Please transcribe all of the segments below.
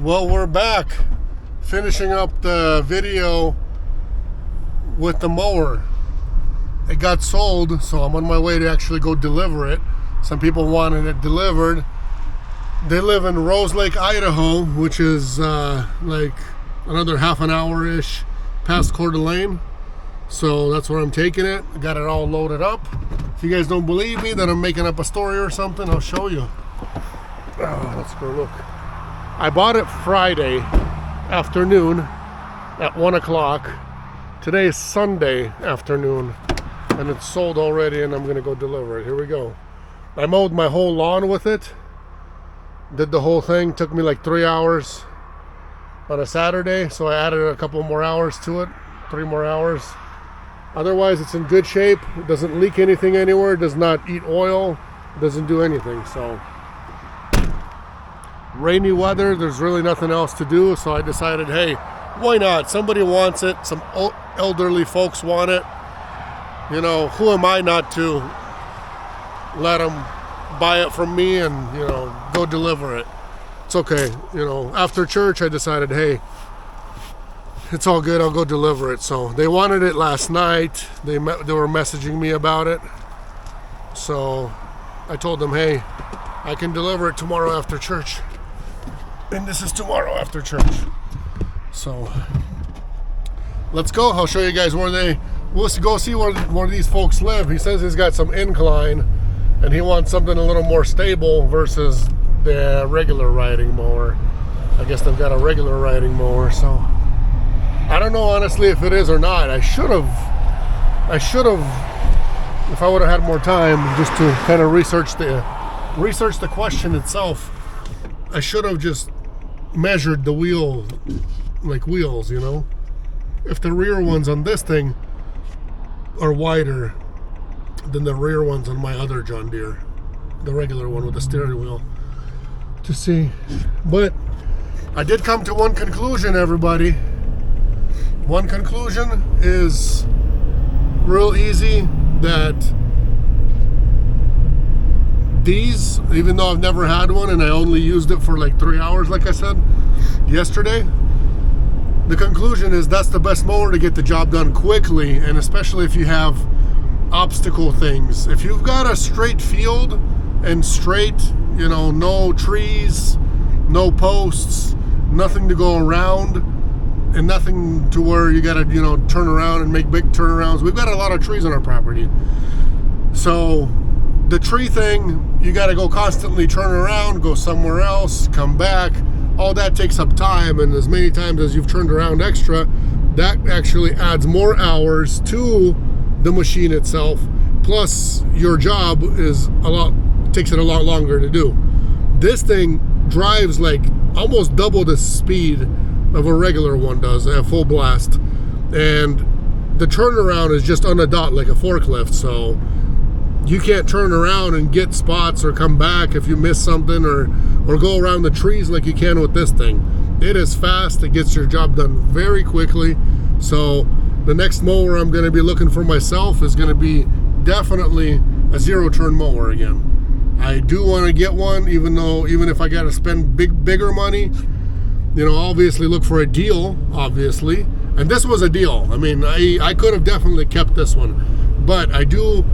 Well, we're back finishing up the video with the mower. It got sold, so I'm on my way to actually go deliver it. Some people wanted it delivered. They live in Rose Lake, Idaho, which is like another half an hour-ish past Coeur d'Alene. So that's where I'm taking it. I got it all loaded up. If you guys don't believe me that I'm making up a story or something, I'll show you. Oh, let's go look. I bought it Friday afternoon at 1 o'clock. Today is Sunday afternoon, and it's sold already, and I'm gonna go deliver it. Here we go. I mowed my whole lawn with it. Did the whole thing. Took me like 3 hours on a Saturday, so I added a couple more hours to it, 3 more hours. Otherwise, it's in good shape. It doesn't leak anything anywhere. It does not eat oil. It doesn't do anything. So, rainy weather, there's really nothing else to do, so I decided, hey, why not? Somebody wants it. Some elderly folks want it. You know, who am I not to let them buy it from me and, you know, go deliver it? It's okay. You know, after church, I decided, hey, it's all good, I'll go deliver it. So they wanted it last night. They were messaging me about it. So I told them, hey, I can deliver it tomorrow after church. And this is tomorrow after church. So let's go. I'll show you guys where we'll go see where these folks live. He says he's got some incline and he wants something a little more stable versus the regular riding mower. I guess they've got a regular riding mower, so I don't know honestly if it is or not. I should have, if I would have had more time just to kind of research the question itself. I should have just measured the wheels, you know. If the rear ones on this thing are wider than the rear ones on my other John Deere, the regular one with the steering wheel, to see. But I did come to one conclusion, everybody. One conclusion is real easy, that these, even though I've never had one and I only used it for like 3 hours, like I said yesterday, the conclusion is that's the best mower to get the job done quickly, and especially if you have obstacle things. If you've got a straight field and straight, you know, no trees, no posts, nothing to go around, and nothing to where you gotta, you know, turn around and make big turnarounds. We've got a lot of trees on our property. So the tree thing, you gotta go constantly turn around, go somewhere else, come back. All that takes up time, and as many times as you've turned around extra, that actually adds more hours to the machine itself. Plus, your job takes it a lot longer to do. This thing drives like almost double the speed of a regular one does at full blast, and the turnaround is just on a dot like a forklift, so you can't turn around and get spots or come back if you miss something, or go around the trees like you can with this thing. It is fast. It gets your job done very quickly. So the next mower I'm going to be looking for myself is going to be definitely a zero-turn mower again. I do want to get one, even if I got to spend bigger money. You know, obviously look for a deal, obviously. And this was a deal. I mean, I could have definitely kept this one. But I do,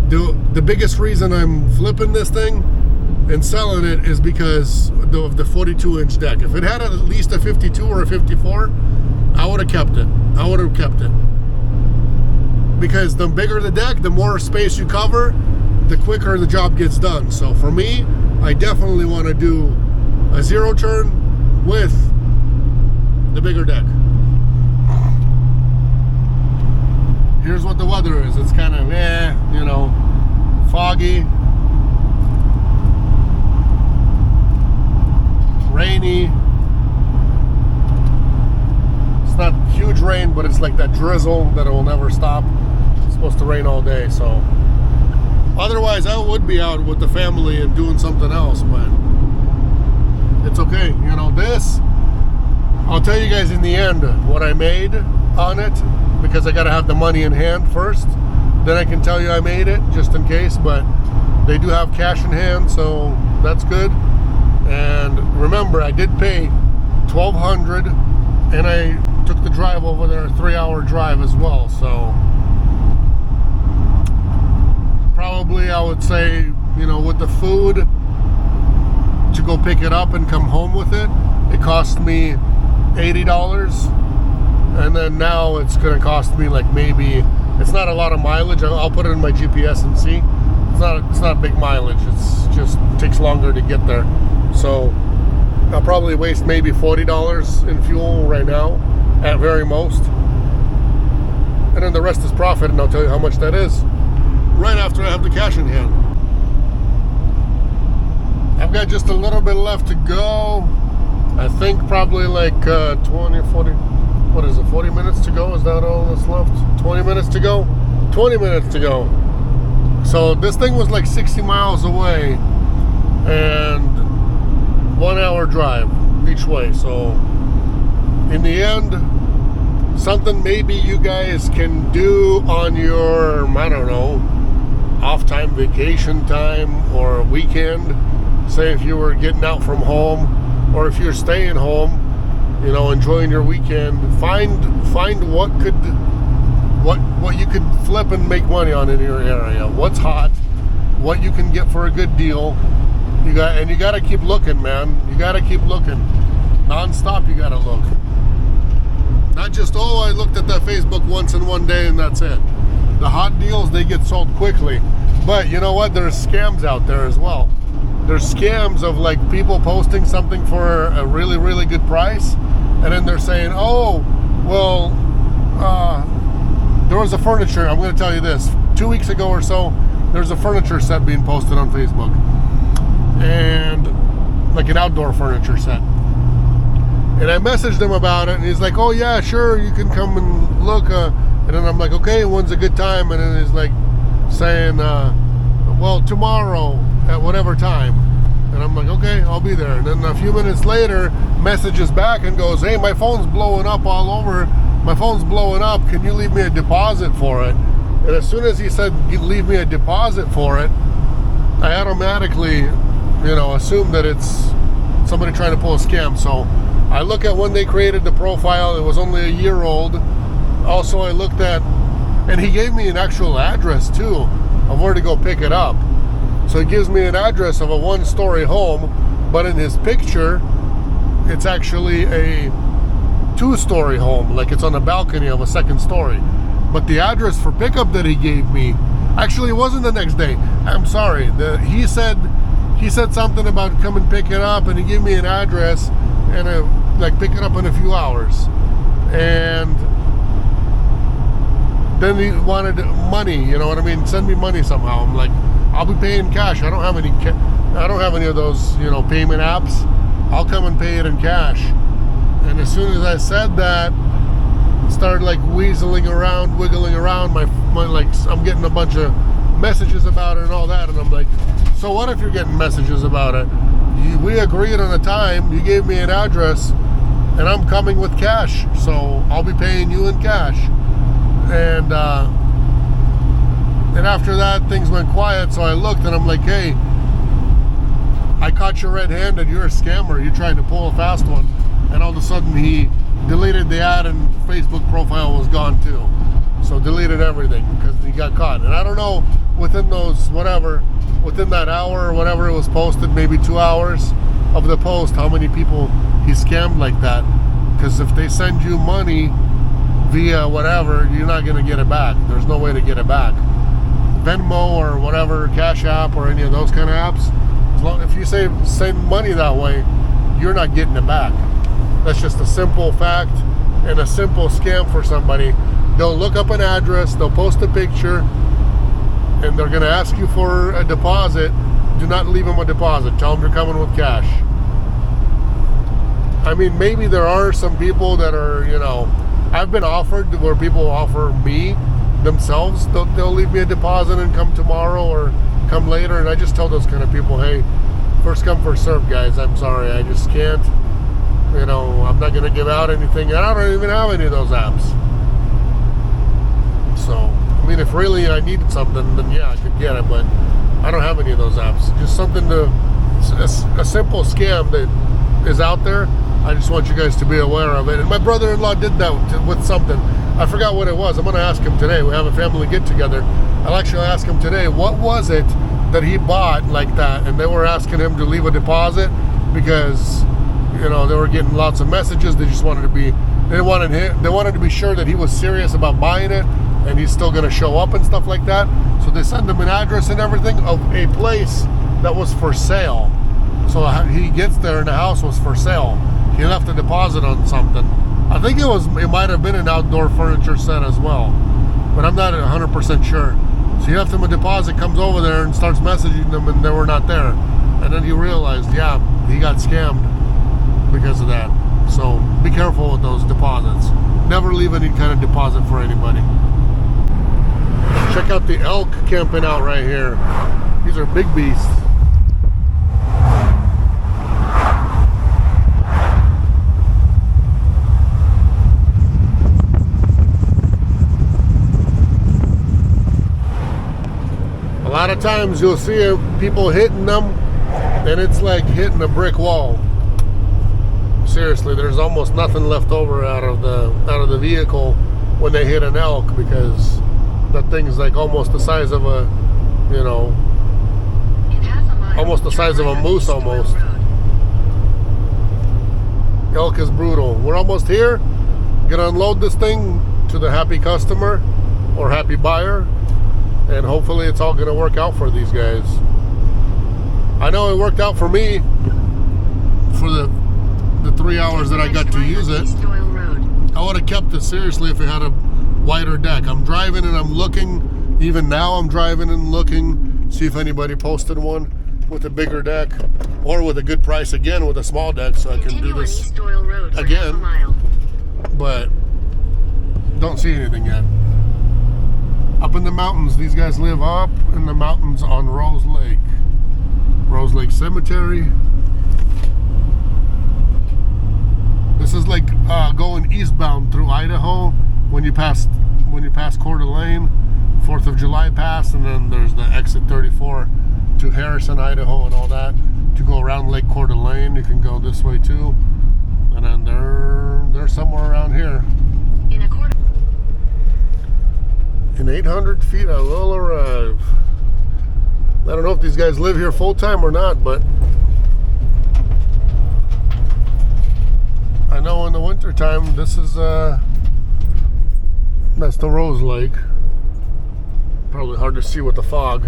the biggest reason I'm flipping this thing and selling it is because of the 42-inch deck. If it had at least a 52 or a 54, I would have kept it. Because the bigger the deck, the more space you cover, the quicker the job gets done. So for me, I definitely want to do a zero turn with the bigger deck. Here's what the weather is. It's kind of, you know, foggy, rainy. It's not huge rain, but it's like that drizzle that it will never stop. It's supposed to rain all day, so otherwise I would be out with the family and doing something else, but it's okay. You know, this, I'll tell you guys in the end what I made on it, because I got to have the money in hand first. Then I can tell you I made it, just in case, but they do have cash in hand, so that's good. And remember, I did pay $1,200, and I took the drive over there, a 3-hour drive as well. So probably I would say, you know, with the food to go pick it up and come home with it, it cost me $80. And then now it's going to cost me like maybe, it's not a lot of mileage. I'll put it in my GPS and see. It's not big mileage. It's just takes longer to get there. So I'll probably waste maybe $40 in fuel right now at very most. And then the rest is profit, and I'll tell you how much that is right after I have the cash in hand. I've got just a little bit left to go. I think probably like 20, 40, what is it, 40 minutes to go? Is that all that's left? 20 minutes to go? 20 minutes to go. So this thing was like 60 miles away and 1 hour drive each way. So in the end, something maybe you guys can do on your, I don't know, off time, vacation time, or a weekend. Say if you were getting out from home, or if you're staying home, you know, enjoying your weekend, find what you could flip and make money on in your area. What's hot, what you can get for a good deal. You got to keep looking, man. You got to keep looking, non-stop. You got to look. Not just, oh, I looked at that Facebook once in one day and that's it. The hot deals, they get sold quickly. But you know what? There's scams out there as well. There's scams of like people posting something for a really, really good price, and then they're saying, oh, well, there was a furniture, I'm going to tell you this, 2 weeks ago or so, there's a furniture set being posted on Facebook, and like an outdoor furniture set. And I messaged him about it, and he's like, oh yeah, sure, you can come and look, and then I'm like, okay, when's a good time? And then he's like saying, well, tomorrow at whatever time. And I'm like, okay, I'll be there. And then a few minutes later, messages back and goes, hey, my phone's blowing up all over. My phone's blowing up. Can you leave me a deposit for it? And as soon as he said, leave me a deposit for it, I automatically, you know, assumed that it's somebody trying to pull a scam. So I look at when they created the profile. It was only a year old. Also, I looked at, and he gave me an actual address too of where to go pick it up. So he gives me an address of a 1-story home, but in his picture, it's actually a 2-story home, like it's on a balcony of a 2nd story. But the address for pickup that he gave me, actually it wasn't the next day. I'm sorry. He said something about come and pick it up, and he gave me an address and like pick it up in a few hours. And then he wanted money, you know what I mean? Send me money somehow. I'm like, I'll be paying cash. I don't have any of those, you know, payment apps. I'll come and pay it in cash. And as soon as I said that, started like wiggling around. My like, I'm getting a bunch of messages about it and all that. And I'm like, so what if you're getting messages about it? We agreed on a time. You gave me an address, and I'm coming with cash. So I'll be paying you in cash. And after that, things went quiet, so I looked and I'm like, hey, I caught you red-handed. You're a scammer. You're trying to pull a fast one. And all of a sudden, he deleted the ad and Facebook profile was gone too. So deleted everything because he got caught. And I don't know, within that hour or whatever it was posted, maybe 2 hours of the post, how many people he scammed like that. Because if they send you money via whatever, you're not going to get it back. There's no way to get it back. Venmo or whatever, Cash App or any of those kind of apps, as long if you send money that way, you're not getting it back. That's just a simple fact and a simple scam for somebody. They'll look up an address, they'll post a picture, and they're going to ask you for a deposit. Do not leave them a deposit. Tell them you're coming with cash. I mean, maybe there are some people that are, you know, I've been offered where people offer me themselves, they'll leave me a deposit and come tomorrow or come later, and I just tell those kind of people, hey, first come, first serve, guys. I'm sorry, I just can't, you know, I'm not going to give out anything. I don't even have any of those apps. So, I mean, if really I needed something, then yeah, I could get it, but I don't have any of those apps. Just something a simple scam that is out there I just want you guys to be aware of it. And my brother-in-law did that with something. I forgot what it was. I'm going to ask him today. We have a family get-together. I'll actually ask him today, what was it that he bought like that? And they were asking him to leave a deposit because, you know, they were getting lots of messages. They just wanted to be, they wanted to be sure that he was serious about buying it and he's still going to show up and stuff like that. So they sent him an address and everything of a place that was for sale. So he gets there and the house was for sale. He left a deposit on something. I think it might have been an outdoor furniture set as well, but I'm not 100% sure. So he left him a deposit, comes over there and starts messaging them, and they were not there. And then he realized, yeah, he got scammed because of that. So be careful with those deposits. Never leave any kind of deposit for anybody. Check out the elk camping out right here. These are big beasts. A lot of times you'll see people hitting them and it's like hitting a brick wall. Seriously, there's almost nothing left over out of the vehicle when they hit an elk, because that thing's like almost the size of a, you know, almost the size of a moose almost. Elk is brutal. We're almost here. Gonna unload this thing to the happy customer or happy buyer, and hopefully it's all gonna work out for these guys. I know it worked out for me for the 3 hours that I got to use it. I would have kept it seriously if it had a wider deck. I'm driving and I'm looking. Even now I'm driving and looking, see if anybody posted one with a bigger deck or with a good price again with a small deck, so I can do this again. But don't see anything yet. Up in the mountains, these guys live up in the mountains on Rose Lake. Rose Lake Cemetery. This is like going eastbound through Idaho when you pass Coeur d'Alene, 4th of July pass, and then there's the exit 34 to Harrison, Idaho, and all that. To go around Lake Coeur d'Alene, you can go this way too, and then they're somewhere around here. In 800 feet, I will arrive. I don't know if these guys live here full time or not, but I know in the winter time this is that's the Rose Lake. Probably hard to see with the fog.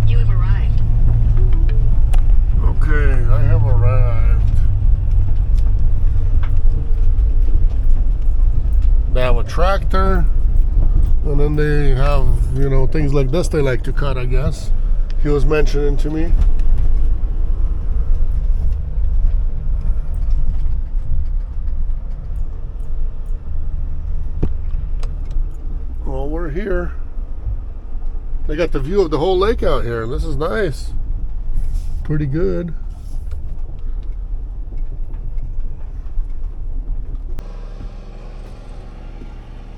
You have arrived. Okay, I have arrived. They have a tractor, and then they have, you know, things like this they like to cut, I guess. He was mentioning to me. Well, we're here. They got the view of the whole lake out here. This is nice. Pretty good.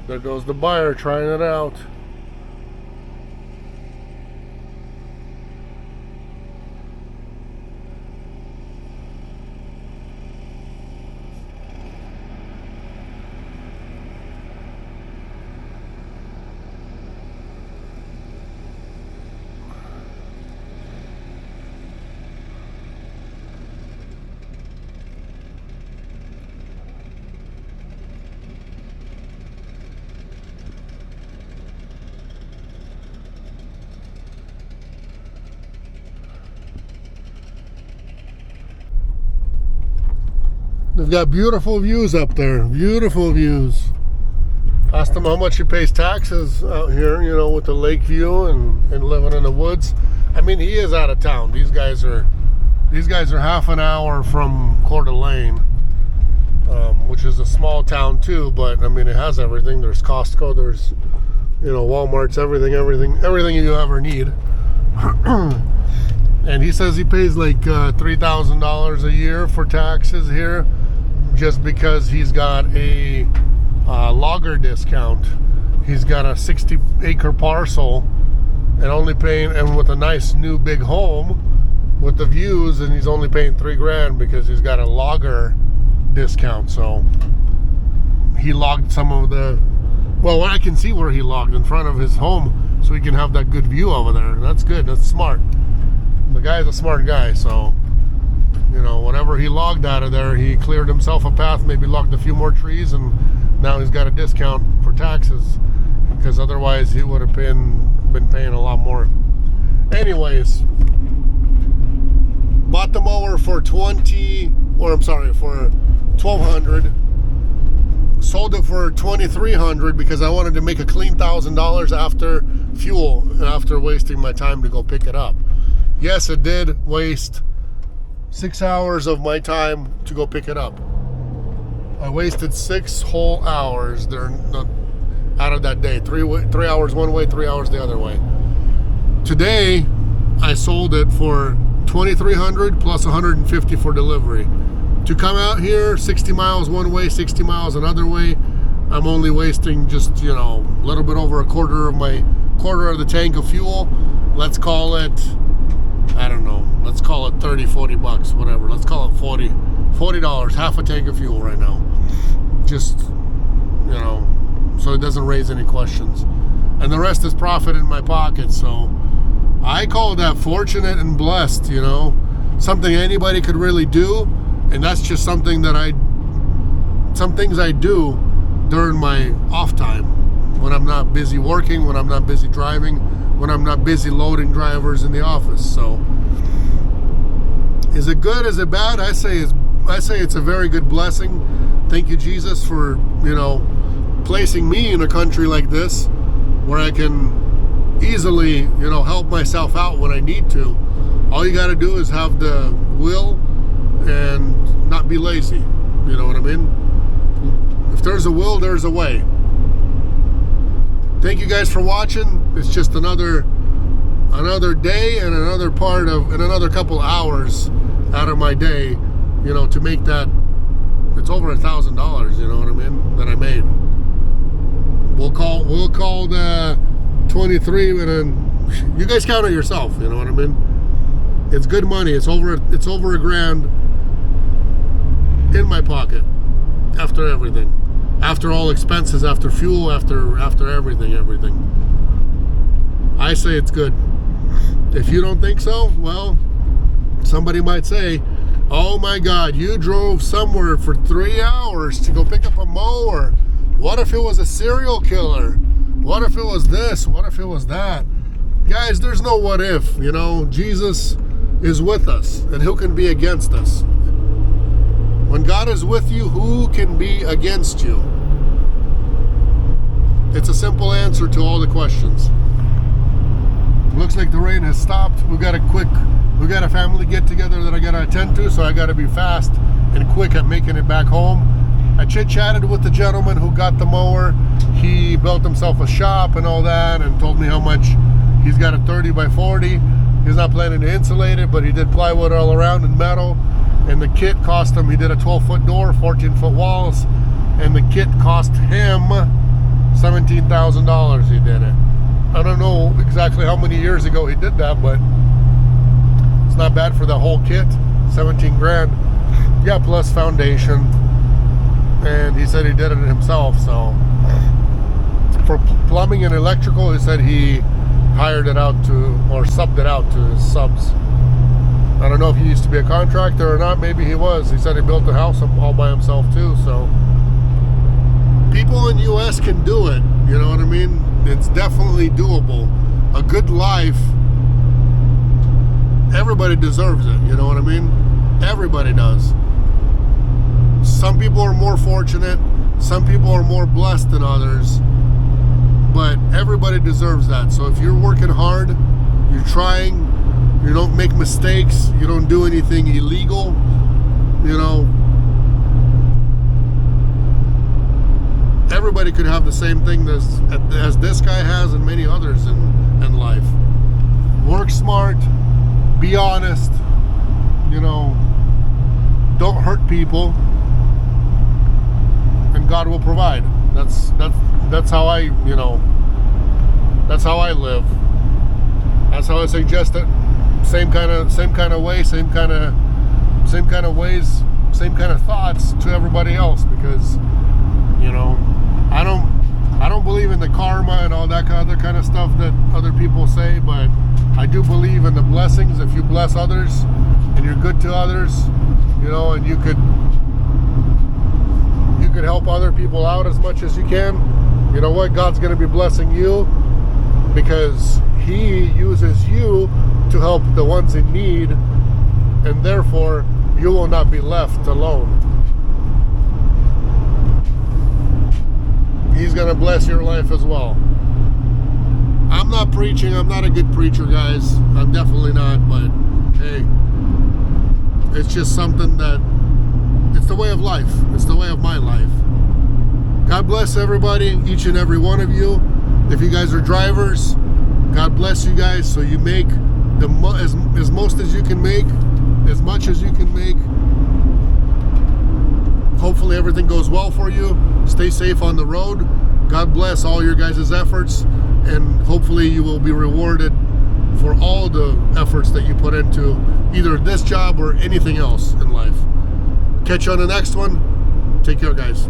There goes the buyer trying it out. They've got beautiful views up there. Beautiful views. Asked him how much he pays taxes out here, you know, with the lake view and living in the woods. I mean, he is out of town. These guys are half an hour from Coeur d'Alene, which is a small town too, but I mean, it has everything. There's Costco, there's, you know, Walmart's, everything you ever need. And he says he pays like $3,000 a year for taxes here. just because he's got a logger discount. He's got a 60-acre parcel and only paying, and with a nice new big home with the views, and he's only paying $3,000 because he's got a logger discount. So he logged some of the, well, I can see where he logged in front of his home, so he can have that good view over there. That's good. That's smart. The guy's a smart guy, so you know, whatever he logged out of there, he cleared himself a path, maybe logged a few more trees, and now he's got a discount for taxes, because otherwise he would have been paying a lot more. Anyways, bought the mower for $1,200. Sold it for $2,300 because I wanted to make a clean $1,000 after fuel and after wasting my time to go pick it up. Yes, it did waste 6 hours of my time to go pick it up. I wasted 6 whole hours out of that day. 3 hours one way, 3 hours the other way. Today, I sold it for $2,300 plus $150 for delivery. To come out here, 60 miles one way, 60 miles another way, I'm only wasting just, you know, a little bit over a quarter of the tank of fuel. Let's call it, I don't know, let's call it 30, 40 bucks, whatever. Let's call it $40, half a tank of fuel right now. Just, you know, so it doesn't raise any questions. And the rest is profit in my pocket. So I call that fortunate and blessed, you know, something anybody could really do. And that's just something that some things I do during my off time, when I'm not busy working, when I'm not busy driving, when I'm not busy loading drivers in the office. So is it good? Is it bad? I say it's a very good blessing. Thank you, Jesus, for, you know, placing me in a country like this where I can easily, you know, help myself out when I need to. All you got to do is have the will and not be lazy. You know what I mean? If there's a will, there's a way. Thank you guys for watching. It's just another day and another couple hours out of my day, you know, to make that. It's over $1,000, you know what I mean, that I made. We'll call the 23, and then you guys count it yourself, you know what I mean? It's good money. It's over $1,000 in my pocket after everything, after all expenses, after fuel, after everything. I say it's good. If you don't think so, well, somebody might say, oh my God, you drove somewhere for 3 hours to go pick up a mower. What if it was a serial killer? What if it was this? What if it was that? Guys, there's no what if, you know. Jesus is with us, and who can be against us? When God is with you, who can be against you? It's a simple answer to all the questions. Looks like the rain has stopped. We got a family get together that I got to attend to, so I got to be fast and quick at making it back home. I chit-chatted with the gentleman who got the mower. He built himself a shop and all that, and told me how much. He's got a 30 by 40. He's not planning to insulate it, but he did plywood all around and metal. And the kit cost him, he did a 12-foot door, 14-foot walls, and the kit cost him $17,000. He did it. I don't know exactly how many years ago he did that, but it's not bad for the whole kit. 17 grand. Yeah, plus foundation. And he said he did it himself. So for plumbing and electrical, he said he hired it out to, or subbed it out to his subs. I don't know if he used to be a contractor or not. Maybe he was. He said he built the house all by himself too. So people in U.S. can do it. You know what I mean? It's definitely doable. A good life, everybody deserves it. You know what I mean? Everybody does. Some people are more fortunate. Some people are more blessed than others. But everybody deserves that. So if you're working hard, you're trying, you don't make mistakes, you don't do anything illegal, you know, everybody could have the same thing as this guy has and many others in life. Work smart, be honest, you know, don't hurt people, God will provide. That's how I, that's how I live. That's how I suggest it. Same kind of way, same kind of ways, same kind of thoughts to everybody else, because I don't believe in the karma and all that other kind of stuff that other people say, but I do believe in the blessings. If you bless others and you're good to others, and you could help other people out as much as you can, you know what? God's going to be blessing you, because He uses you to help the ones in need, and therefore you will not be left alone. He's going to bless your life as well. I'm not preaching. I'm not a good preacher, guys. I'm definitely not, but hey, it's just something that, it's the way of life. It's the way of my life. God bless everybody, each and every one of you. If you guys are drivers, God bless you guys, so you make as most as you can make, as much as you can make. Hopefully everything goes well for you. Stay safe on the road. God bless all your guys' efforts, and hopefully you will be rewarded for all the efforts that you put into either this job or anything else in life. Catch you on the next one. Take care, guys.